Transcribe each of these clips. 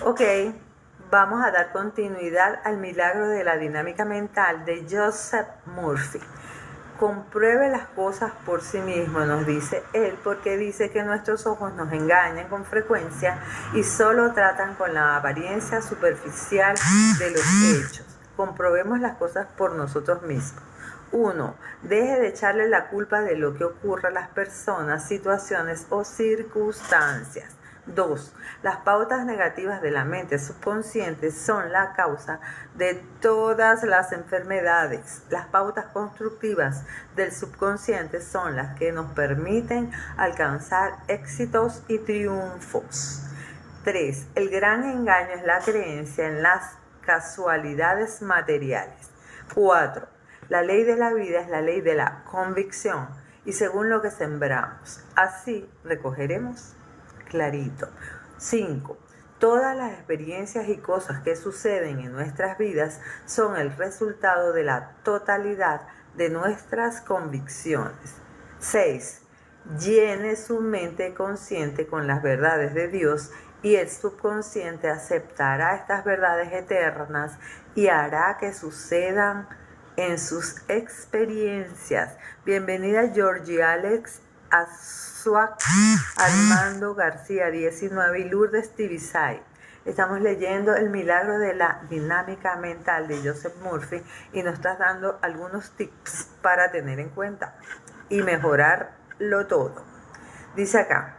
Ok, vamos a dar continuidad al milagro de la dinámica mental de Joseph Murphy. Compruebe las cosas por sí mismo, nos dice él, porque dice que nuestros ojos nos engañan con frecuencia y solo tratan con la apariencia superficial de los hechos. Comprobemos las cosas por nosotros mismos. 1. Deje de echarle la culpa de lo que ocurre a las personas, situaciones o circunstancias. 2. Las pautas negativas de la mente subconsciente son la causa de todas las enfermedades. Las pautas constructivas del subconsciente son las que nos permiten alcanzar éxitos y triunfos. 3. El gran engaño es la creencia en las casualidades materiales. 4. La ley de la vida es la ley de la convicción y según lo que sembramos, así recogeremos clarito. 5. Todas las experiencias y cosas que suceden en nuestras vidas son el resultado de la totalidad de nuestras convicciones. 6. Llene su mente consciente con las verdades de Dios y el subconsciente aceptará estas verdades eternas y hará que sucedan en sus experiencias. Bienvenida Georgie Alex Azuac, Armando García 19 y Lourdes Tibisay. Estamos leyendo El milagro de la dinámica mental de Joseph Murphy y nos está dando algunos tips para tener en cuenta y mejorarlo todo. Dice acá: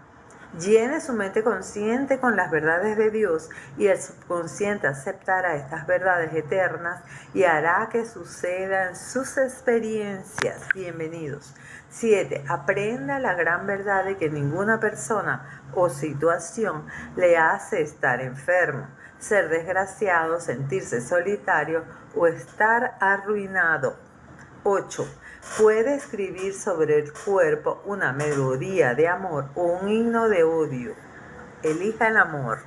llene su mente consciente con las verdades de Dios y el subconsciente aceptará estas verdades eternas y hará que sucedan sus experiencias. Bienvenidos. 7. Aprenda la gran verdad de que ninguna persona o situación le hace estar enfermo, ser desgraciado, sentirse solitario o estar arruinado. 8. Puede escribir sobre el cuerpo una melodía de amor o un himno de odio. Elija el amor.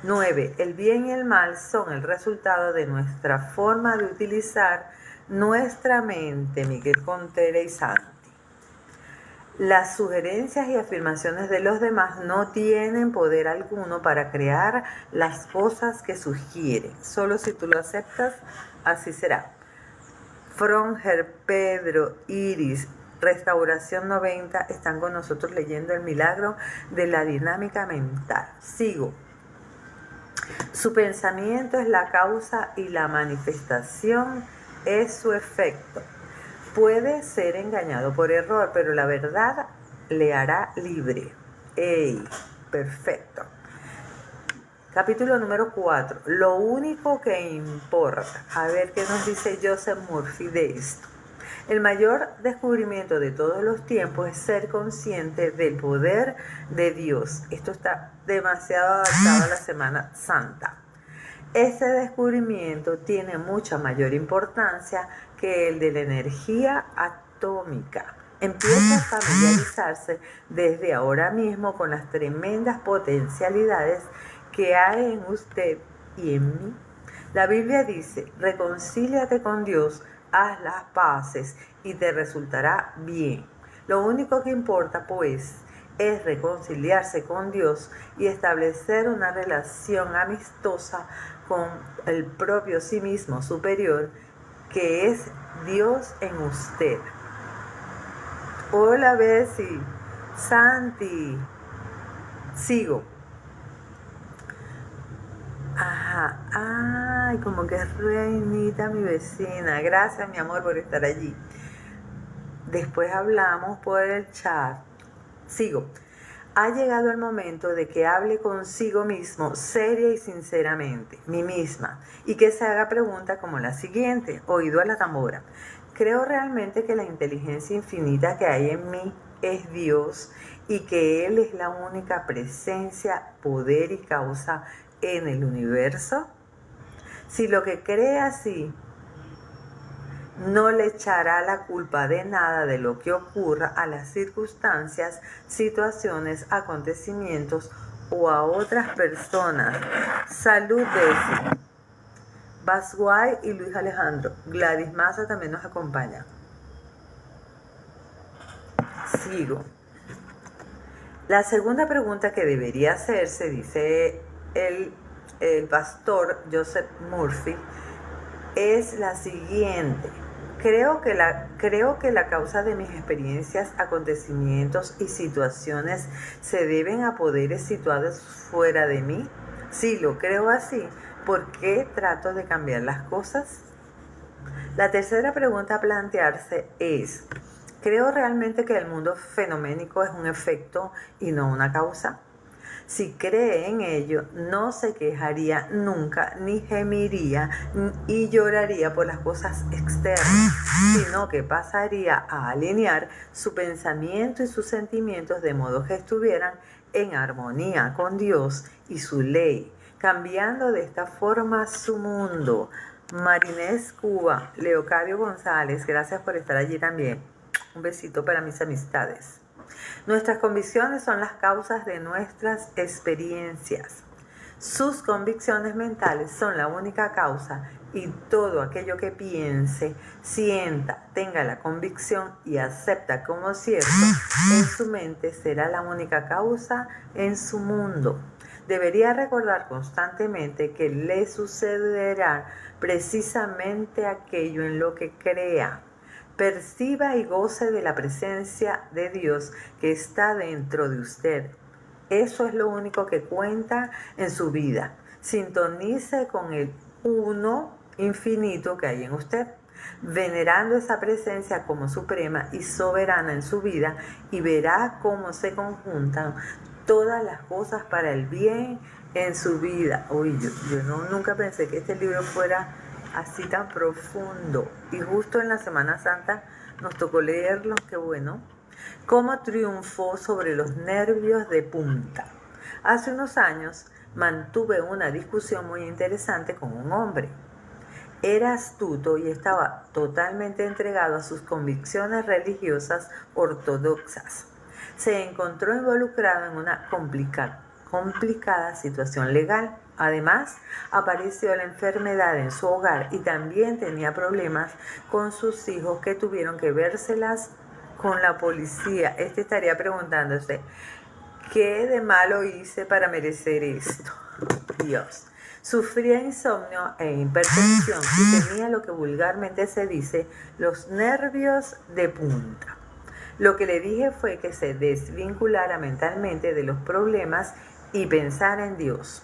9. El bien y el mal son el resultado de nuestra forma de utilizar nuestra mente. Miguel Contreras y Santi. Las sugerencias y afirmaciones de los demás no tienen poder alguno para crear las cosas que sugieren. Solo si tú lo aceptas, así será. Fronger, Pedro, Iris, Restauración 90 están con nosotros leyendo el milagro de la dinámica mental. Sigo. Su pensamiento es la causa y la manifestación es su efecto. Puede ser engañado por error, pero la verdad le hará libre. ¡Ey! Perfecto. Capítulo número 4. Lo único que importa. A ver qué nos dice Joseph Murphy de esto. El mayor descubrimiento de todos los tiempos es ser consciente del poder de Dios. Esto está demasiado adaptado a la Semana Santa. Este descubrimiento tiene mucha mayor importancia que el de la energía atómica. Empieza a familiarizarse desde ahora mismo con las tremendas potencialidades que hay en usted y en mí. La Biblia dice: reconcíliate con Dios, haz las paces y te resultará bien. Lo único que importa, pues, es reconciliarse con Dios y establecer una relación amistosa con el propio sí mismo superior, que es Dios en usted. Hola, Bessie. Santi. Sigo. Ajá. Ay, como que es Reinita, mi vecina. Gracias, mi amor, por estar allí. Después hablamos por el chat. Sigo. Ha llegado el momento de que hable consigo mismo seria y sinceramente, mí misma, y que se haga preguntas como la siguiente. Oído a la tambora. ¿Creo realmente que la inteligencia infinita que hay en mí es Dios y que Él es la única presencia, poder y causa en el universo? Si lo que cree así, no le echará la culpa de nada de lo que ocurra a las circunstancias, situaciones, acontecimientos o a otras personas. Salud, Bessie. Basguay y Luis Alejandro. Gladys Maza también nos acompaña. Sigo. La segunda pregunta que debería hacerse, dice el el pastor Joseph Murphy es la siguiente. Creo que la causa de mis experiencias, acontecimientos y situaciones se deben a poderes situados fuera de mí. Si lo creo así, ¿por qué trato de cambiar las cosas? La tercera pregunta a plantearse es, ¿creo realmente que el mundo fenoménico es un efecto y no una causa? Si cree en ello, no se quejaría nunca, ni gemiría y lloraría por las cosas externas, sino que pasaría a alinear su pensamiento y sus sentimientos de modo que estuvieran en armonía con Dios y su ley, cambiando de esta forma su mundo. Marinés Cuba, Leocadio González, gracias por estar allí también. Un besito para mis amistades. Nuestras convicciones son las causas de nuestras experiencias. Sus convicciones mentales son la única causa y todo aquello que piense, sienta, tenga la convicción y acepta como cierto en su mente será la única causa en su mundo. Debería recordar constantemente que le sucederá precisamente aquello en lo que crea. Perciba y goce de la presencia de Dios que está dentro de usted. Eso es lo único que cuenta en su vida. Sintonice con el uno infinito que hay en usted, venerando esa presencia como suprema y soberana en su vida, y verá cómo se conjuntan todas las cosas para el bien en su vida. Uy, yo nunca pensé que este libro fuera así tan profundo, y justo en la Semana Santa nos tocó leerlo. Qué bueno. Cómo triunfó sobre los nervios de punta. Hace unos años mantuve una discusión muy interesante con un hombre. Era astuto y estaba totalmente entregado a sus convicciones religiosas ortodoxas. Se encontró involucrado en una complicada situación legal. Además, apareció la enfermedad en su hogar y también tenía problemas con sus hijos que tuvieron que vérselas con la policía. Estaría preguntándose, ¿qué de malo hice para merecer esto? Dios. Sufría insomnio e hipertensión y tenía lo que vulgarmente se dice los nervios de punta. Lo que le dije fue que se desvinculara mentalmente de los problemas y pensara en Dios.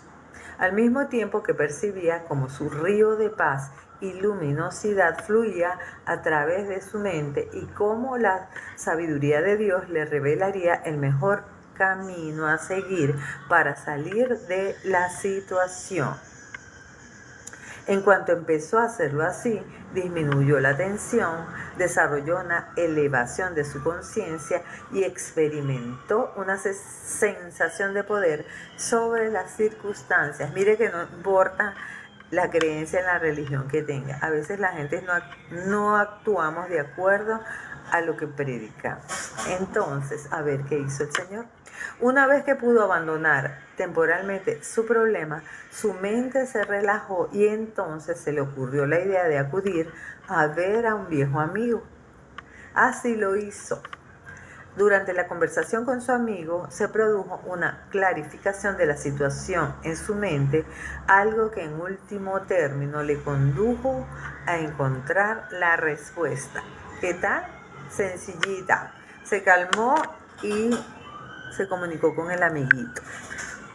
Al mismo tiempo que percibía como su río de paz y luminosidad fluía a través de su mente y cómo la sabiduría de Dios le revelaría el mejor camino a seguir para salir de la situación. En cuanto empezó a hacerlo así, disminuyó la tensión, desarrolló una elevación de su conciencia y experimentó una sensación de poder sobre las circunstancias. Mire que no importa la creencia en la religión que tenga. A veces la gente no actuamos de acuerdo a lo que predicamos. Entonces, a ver qué hizo el Señor. Una vez que pudo abandonar temporalmente su problema, su mente se relajó y entonces se le ocurrió la idea de acudir a ver a un viejo amigo. Así lo hizo. Durante la conversación con su amigo se produjo una clarificación de la situación en su mente, algo que en último término le condujo a encontrar la respuesta. ¿Qué tal? Sencillita. Se calmó y se comunicó con el amiguito.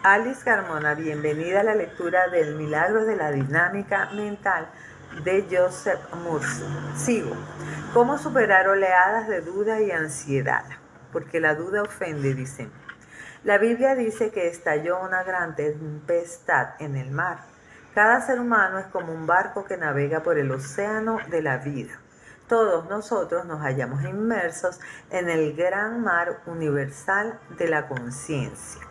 Alice Carmona, bienvenida a la lectura del Milagro de la Dinámica Mental de Joseph Murphy. Sigo. ¿Cómo superar oleadas de duda y ansiedad? Porque la duda ofende, dicen. La Biblia dice que estalló una gran tempestad en el mar. Cada ser humano es como un barco que navega por el océano de la vida. Todos nosotros nos hallamos inmersos en el gran mar universal de la conciencia.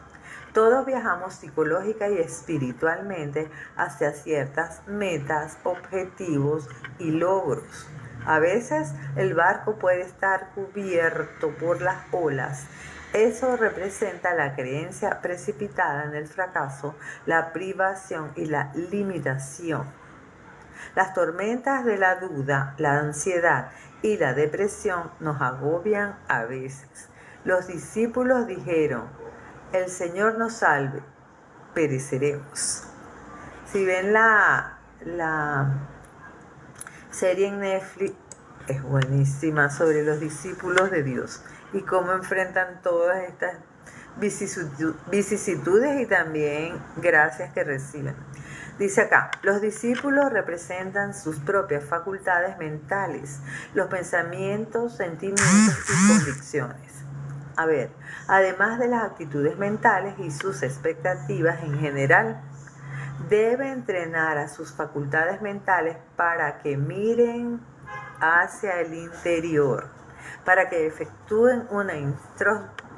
Todos viajamos psicológica y espiritualmente hacia ciertas metas, objetivos y logros. A veces el barco puede estar cubierto por las olas. Eso representa la creencia precipitada en el fracaso, la privación y la limitación. Las tormentas de la duda, la ansiedad y la depresión nos agobian a veces. Los discípulos dijeron, el Señor nos salve, pereceremos. Si ven la serie en Netflix, es buenísima, sobre los discípulos de Dios y cómo enfrentan todas estas vicisitudes y también gracias que reciben. Dice acá, los discípulos representan sus propias facultades mentales, los pensamientos, sentimientos y convicciones. A ver, además de las actitudes mentales y sus expectativas en general, debe entrenar a sus facultades mentales para que miren hacia el interior, para que efectúen una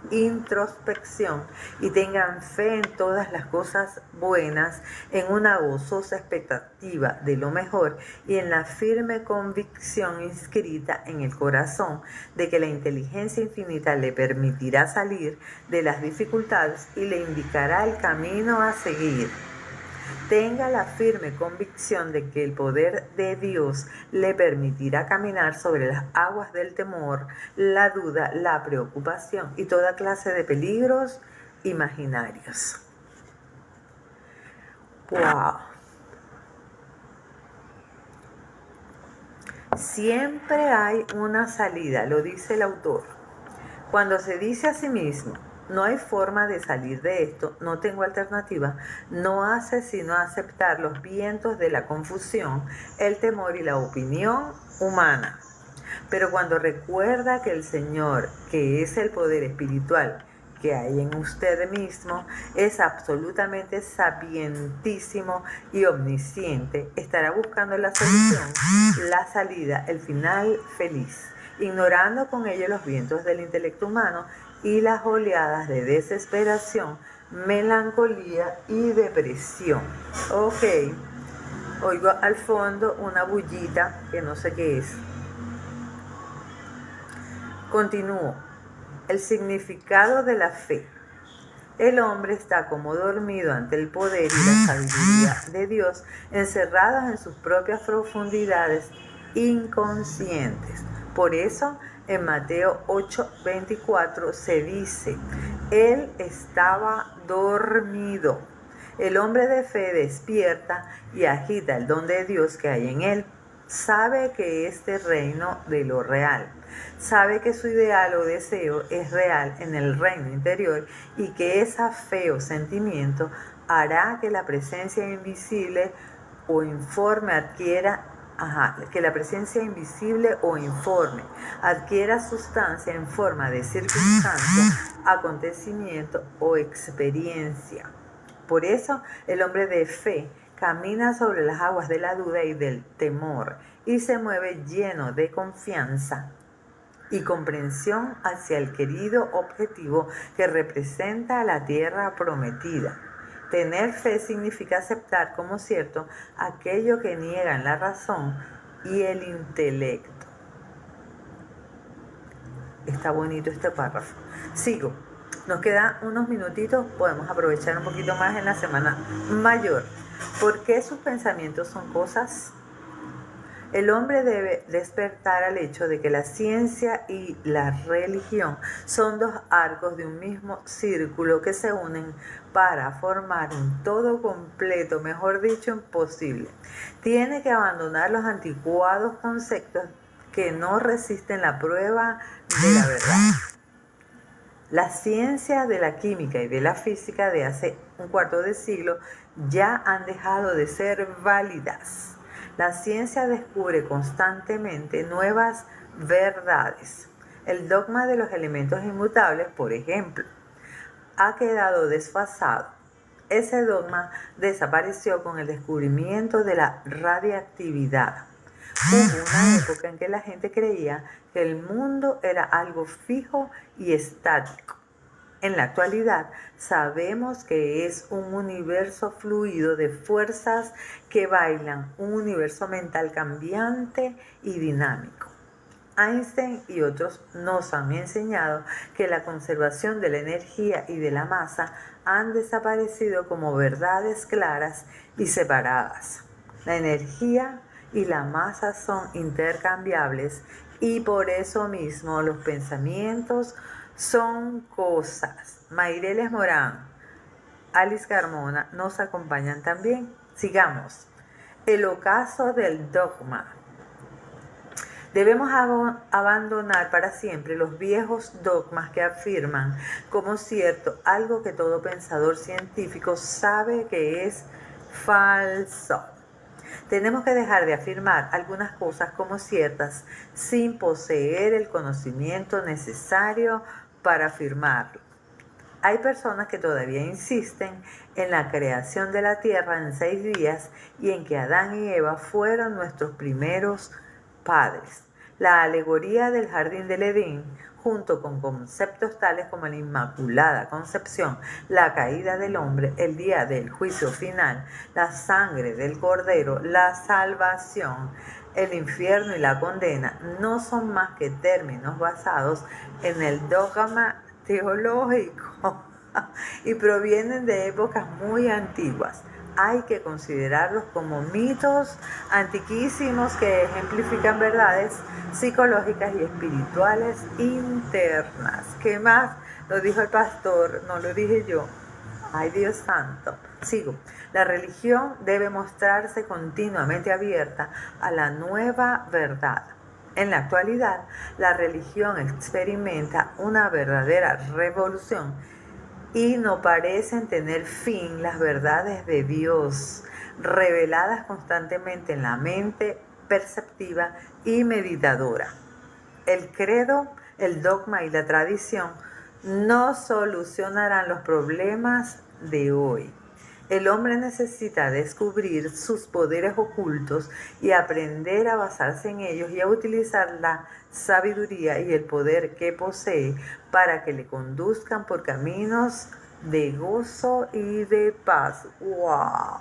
introspección y tengan fe en todas las cosas buenas, en una gozosa expectativa de lo mejor y en la firme convicción inscrita en el corazón de que la inteligencia infinita le permitirá salir de las dificultades y le indicará el camino a seguir. Tenga la firme convicción de que el poder de Dios le permitirá caminar sobre las aguas del temor, la duda, la preocupación y toda clase de peligros imaginarios. ¡Wow! Siempre hay una salida, lo dice el autor. Cuando se dice a sí mismo, no hay forma de salir de esto, no tengo alternativa, no hace sino aceptar los vientos de la confusión, el temor y la opinión humana. Pero cuando recuerda que el Señor, que es el poder espiritual que hay en usted mismo, es absolutamente sapientísimo y omnisciente, estará buscando la solución, la salida, el final feliz, ignorando con ello los vientos del intelecto humano y las oleadas de desesperación, melancolía y depresión. Ok, oigo al fondo una bullita que no sé qué es. Continúo. El significado de la fe. El hombre está como dormido ante el poder y la sabiduría de Dios, encerrados en sus propias profundidades inconscientes. Por eso, en Mateo 8:24 se dice, Él estaba dormido. El hombre de fe despierta y agita el don de Dios que hay en él. Sabe que este reino de lo real. Sabe que su ideal o deseo es real en el reino interior y que esa fe o sentimiento hará que la presencia invisible o informe adquiera sustancia en forma de circunstancia, acontecimiento o experiencia. Por eso el hombre de fe camina sobre las aguas de la duda y del temor y se mueve lleno de confianza y comprensión hacia el querido objetivo que representa la tierra prometida. Tener fe significa aceptar como cierto aquello que niegan la razón y el intelecto. Está bonito este párrafo. Sigo. Nos quedan unos minutitos, podemos aprovechar un poquito más en la semana mayor. ¿Por qué sus pensamientos son cosas? El hombre debe despertar al hecho de que la ciencia y la religión son dos arcos de un mismo círculo que se unen para formar un todo completo, mejor dicho, imposible. Tiene que abandonar los anticuados conceptos que no resisten la prueba de la verdad. Las ciencias de la química y de la física de hace un cuarto de siglo ya han dejado de ser válidas. La ciencia descubre constantemente nuevas verdades. El dogma de los elementos inmutables, por ejemplo, ha quedado desfasado. Ese dogma desapareció con el descubrimiento de la radiactividad. Hubo una época en que la gente creía que el mundo era algo fijo y estático. En la actualidad sabemos que es un universo fluido de fuerzas que bailan, un universo mental cambiante y dinámico. Einstein y otros nos han enseñado que la conservación de la energía y de la masa han desaparecido como verdades claras y separadas. La energía y la masa son intercambiables y por eso mismo los pensamientos son cosas. Maireles Morán, Alice Carmona nos acompañan también. Sigamos. El ocaso del dogma. Debemos abandonar para siempre los viejos dogmas que afirman como cierto algo que todo pensador científico sabe que es falso. Tenemos que dejar de afirmar algunas cosas como ciertas sin poseer el conocimiento necesario para afirmarlo. Hay personas que todavía insisten en la creación de la tierra en 6 días y en que Adán y Eva fueron nuestros primeros padres. La alegoría del jardín del Edén, junto con conceptos tales como la Inmaculada Concepción, la caída del hombre, el día del juicio final, la sangre del Cordero, la salvación, el infierno y la condena, no son más que términos basados en el dogma teológico y provienen de épocas muy antiguas. Hay que considerarlos como mitos antiquísimos que ejemplifican verdades psicológicas y espirituales internas. ¿Qué más? Lo dijo el pastor, no lo dije yo. Ay, Dios santo. Sigo. La religión debe mostrarse continuamente abierta a la nueva verdad. En la actualidad, la religión experimenta una verdadera revolución y no parecen tener fin las verdades de Dios, reveladas constantemente en la mente perceptiva y meditadora. El credo, el dogma y la tradición no solucionarán los problemas de hoy. El hombre necesita descubrir sus poderes ocultos y aprender a basarse en ellos y a utilizar la sabiduría y el poder que posee para que le conduzcan por caminos de gozo y de paz. ¡Wow!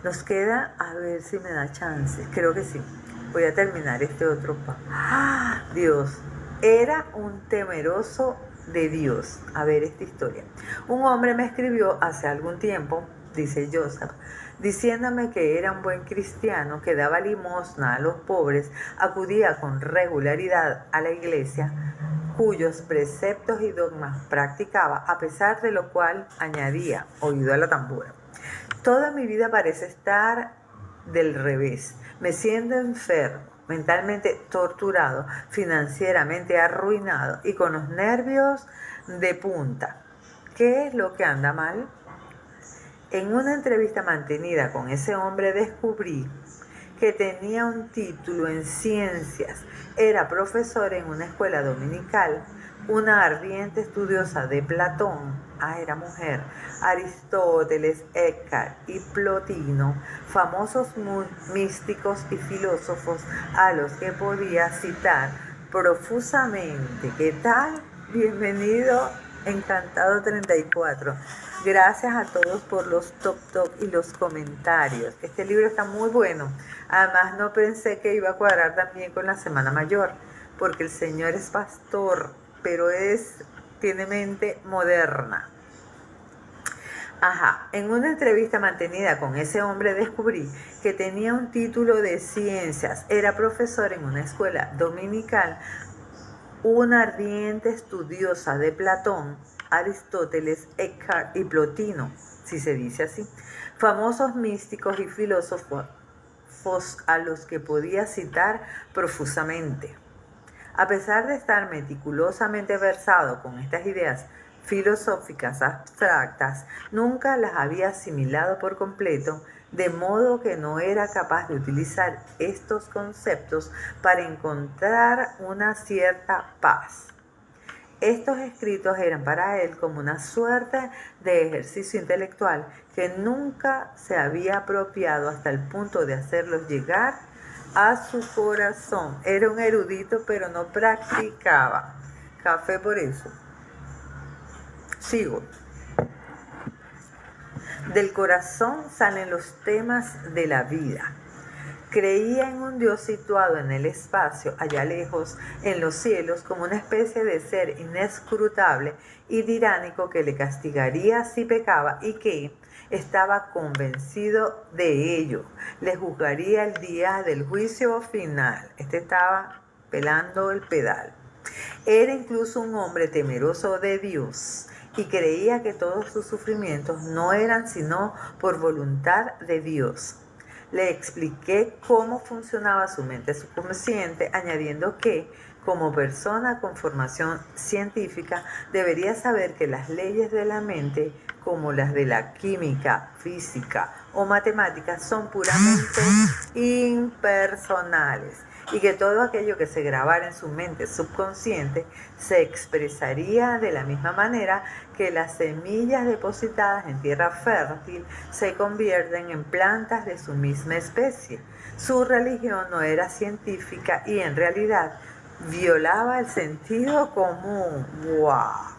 Nos queda, a ver si me da chance, creo que sí. Voy a terminar este otro ¡Ah! Dios, era un temeroso de Dios. A ver esta historia. Un hombre me escribió hace algún tiempo, dice Joseph, diciéndome que era un buen cristiano, que daba limosna a los pobres, acudía con regularidad a la iglesia, cuyos preceptos y dogmas practicaba, a pesar de lo cual añadía, oído a la tambora: toda mi vida parece estar del revés. Me siento enfermo, mentalmente torturado, financieramente arruinado y con los nervios de punta. ¿Qué es lo que anda mal? En una entrevista mantenida con ese hombre descubrí que tenía un título en ciencias, era profesor en una escuela dominical, una ardiente estudiosa de Platón, era mujer, Aristóteles, Eckhart y Plotino, famosos místicos y filósofos a los que podía citar profusamente. ¿Qué tal? Bienvenido, Encantado 34. Gracias a todos por los top y los comentarios. Este libro está muy bueno. Además, no pensé que iba a cuadrar también con la Semana Mayor, porque el Señor es pastor, pero tiene mente moderna. En una entrevista mantenida con ese hombre descubrí que tenía un título de ciencias, era profesor en una escuela dominical, una ardiente estudiosa de Platón, Aristóteles, Eckhart y Plotino, si se dice así, famosos místicos y filósofos a los que podía citar profusamente. A pesar de estar meticulosamente versado con estas ideas filosóficas abstractas, nunca las había asimilado por completo, de modo que no era capaz de utilizar estos conceptos para encontrar una cierta paz. Estos escritos eran para él como una suerte de ejercicio intelectual que nunca se había apropiado hasta el punto de hacerlos llegar a su corazón. Era un erudito, pero no practicaba. Café por eso. Sigo. Del corazón salen los temas de la vida. Creía en un Dios situado en el espacio, allá lejos, en los cielos, como una especie de ser inescrutable y tiránico que le castigaría si pecaba y que estaba convencido de ello. Le juzgaría el día del juicio final. Estaba pelando el pedal. Era incluso un hombre temeroso de Dios. y creía que todos sus sufrimientos no eran sino por voluntad de Dios. Le expliqué cómo funcionaba su mente subconsciente, añadiendo que, como persona con formación científica, debería saber que las leyes de la mente, como las de la química, física o matemáticas, son puramente impersonales y que todo aquello que se grabara en su mente subconsciente se expresaría de la misma manera que las semillas depositadas en tierra fértil se convierten en plantas de su misma especie. Su religión no era científica y en realidad violaba el sentido común. ¡Wow!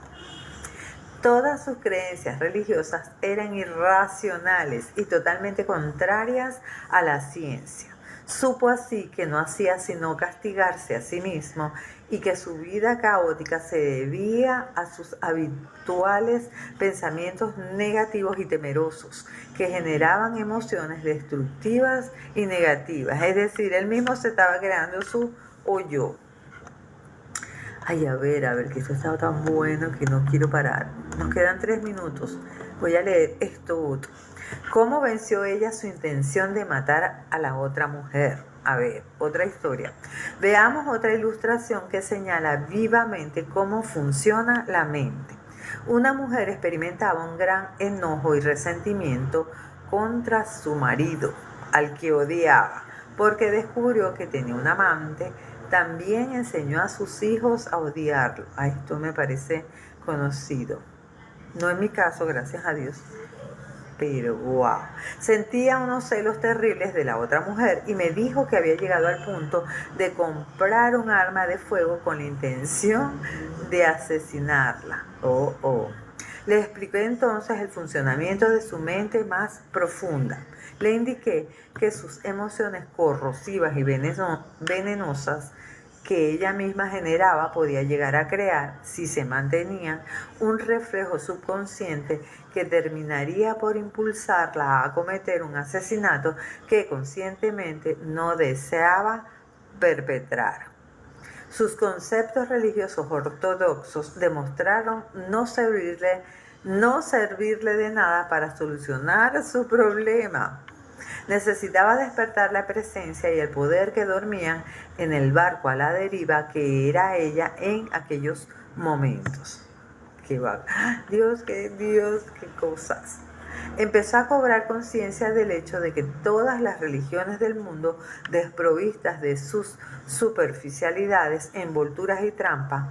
Todas sus creencias religiosas eran irracionales y totalmente contrarias a la ciencia. Supo así que no hacía sino castigarse a sí mismo y que su vida caótica se debía a sus habituales pensamientos negativos y temerosos que generaban emociones destructivas y negativas. Es decir, él mismo se estaba creando su hoyo. Ay, a ver, que esto está tan bueno que no quiero parar. Nos quedan 3 minutos. Voy a leer esto otro. ¿Cómo venció ella su intención de matar a la otra mujer? A ver, otra historia. Veamos otra ilustración que señala vivamente cómo funciona la mente. Una mujer experimentaba un gran enojo y resentimiento contra su marido, al que odiaba, porque descubrió que tenía un amante. También enseñó a sus hijos a odiarlo. Esto me parece conocido. No en mi caso, gracias a Dios. Pero wow, sentía unos celos terribles de la otra mujer y me dijo que había llegado al punto de comprar un arma de fuego con la intención de asesinarla. Le expliqué entonces el funcionamiento de su mente más profunda. Le indiqué que sus emociones corrosivas y venenosas que ella misma generaba podía llegar a crear, si se mantenían, un reflejo subconsciente que terminaría por impulsarla a cometer un asesinato que conscientemente no deseaba perpetrar. Sus conceptos religiosos ortodoxos demostraron no servirle de nada para solucionar su problema. Necesitaba despertar la presencia y el poder que dormían en el barco a la deriva que era ella en aquellos momentos. Dios, qué cosas. Empezó a cobrar conciencia del hecho de que todas las religiones del mundo, desprovistas de sus superficialidades, envolturas y trampas,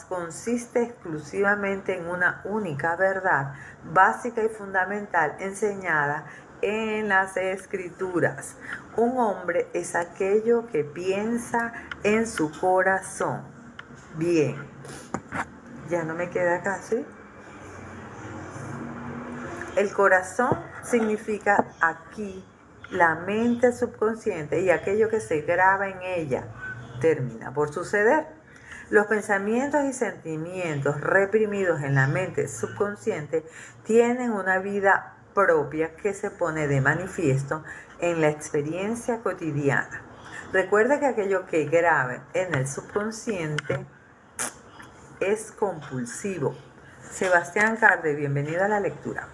consiste exclusivamente en una única verdad básica y fundamental enseñada en las Escrituras. Un hombre es aquello que piensa en su corazón. Bien, ya no me queda casi. El corazón significa aquí la mente subconsciente y aquello que se graba en ella termina por suceder. Los pensamientos y sentimientos reprimidos en la mente subconsciente tienen una vida propia que se pone de manifiesto en la experiencia cotidiana. Recuerda que aquello que graba en el subconsciente es compulsivo. Sebastián Carde, bienvenido a la lectura.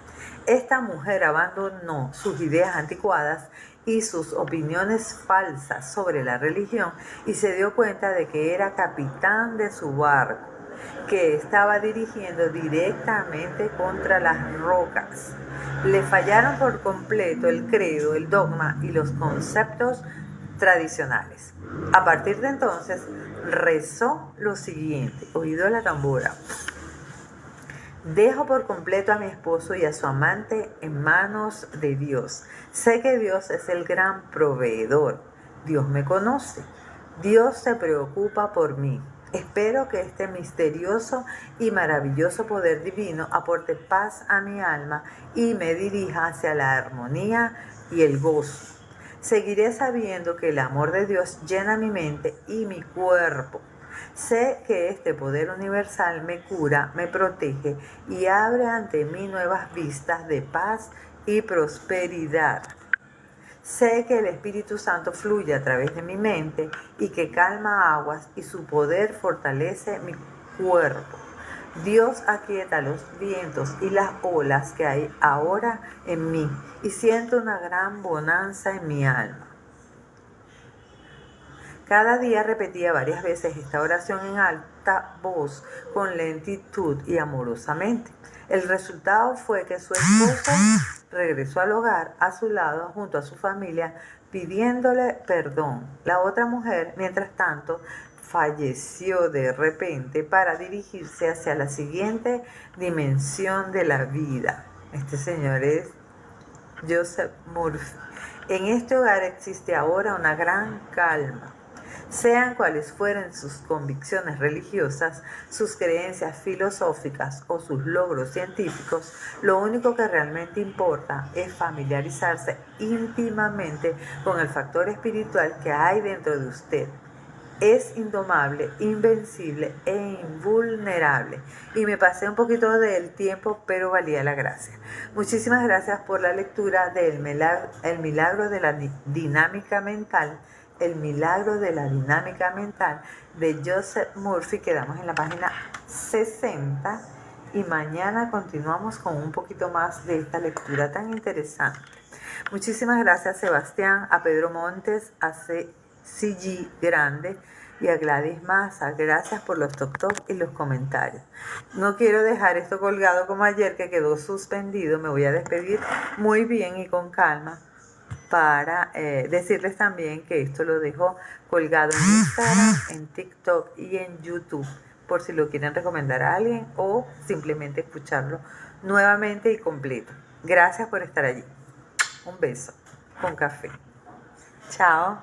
Esta mujer abandonó sus ideas anticuadas y sus opiniones falsas sobre la religión y se dio cuenta de que era capitán de su barco, que estaba dirigiendo directamente contra las rocas. Le fallaron por completo el credo, el dogma y los conceptos tradicionales. A partir de entonces rezó lo siguiente, oído la tambora: dejo por completo a mi esposo y a su amante en manos de Dios. Sé que Dios es el gran proveedor. Dios me conoce. Dios se preocupa por mí. Espero que este misterioso y maravilloso poder divino aporte paz a mi alma y me dirija hacia la armonía y el gozo. Seguiré sabiendo que el amor de Dios llena mi mente y mi cuerpo. Sé que este poder universal me cura, me protege y abre ante mí nuevas vistas de paz y prosperidad. Sé que el Espíritu Santo fluye a través de mi mente y que calma aguas y su poder fortalece mi cuerpo. Dios aquieta los vientos y las olas que hay ahora en mí y siento una gran bonanza en mi alma. Cada día repetía varias veces esta oración en alta voz, con lentitud y amorosamente. El resultado fue que su esposo regresó al hogar a su lado junto a su familia pidiéndole perdón. La otra mujer, mientras tanto, falleció de repente para dirigirse hacia la siguiente dimensión de la vida. Este señor es Joseph Murphy. En este hogar existe ahora una gran calma. Sean cuales fueren sus convicciones religiosas, sus creencias filosóficas o sus logros científicos, lo único que realmente importa es familiarizarse íntimamente con el factor espiritual que hay dentro de usted. Es indomable, invencible e invulnerable. Y me pasé un poquito del tiempo, pero valía la gracia. Muchísimas gracias por la lectura de El milagro de la dinámica mental. El milagro de la dinámica mental de Joseph Murphy. Quedamos en la página 60 y mañana continuamos con un poquito más de esta lectura tan interesante. Muchísimas gracias, Sebastián, a Pedro Montes, a CG Grande y a Gladys Maza. Gracias por los toc y los comentarios. No quiero dejar esto colgado como ayer, que quedó suspendido. Me voy a despedir muy bien y con calma para decirles también que esto lo dejo colgado en Instagram, en TikTok y en YouTube, por si lo quieren recomendar a alguien o simplemente escucharlo nuevamente y completo. Gracias por estar allí. Un beso con café. Chao.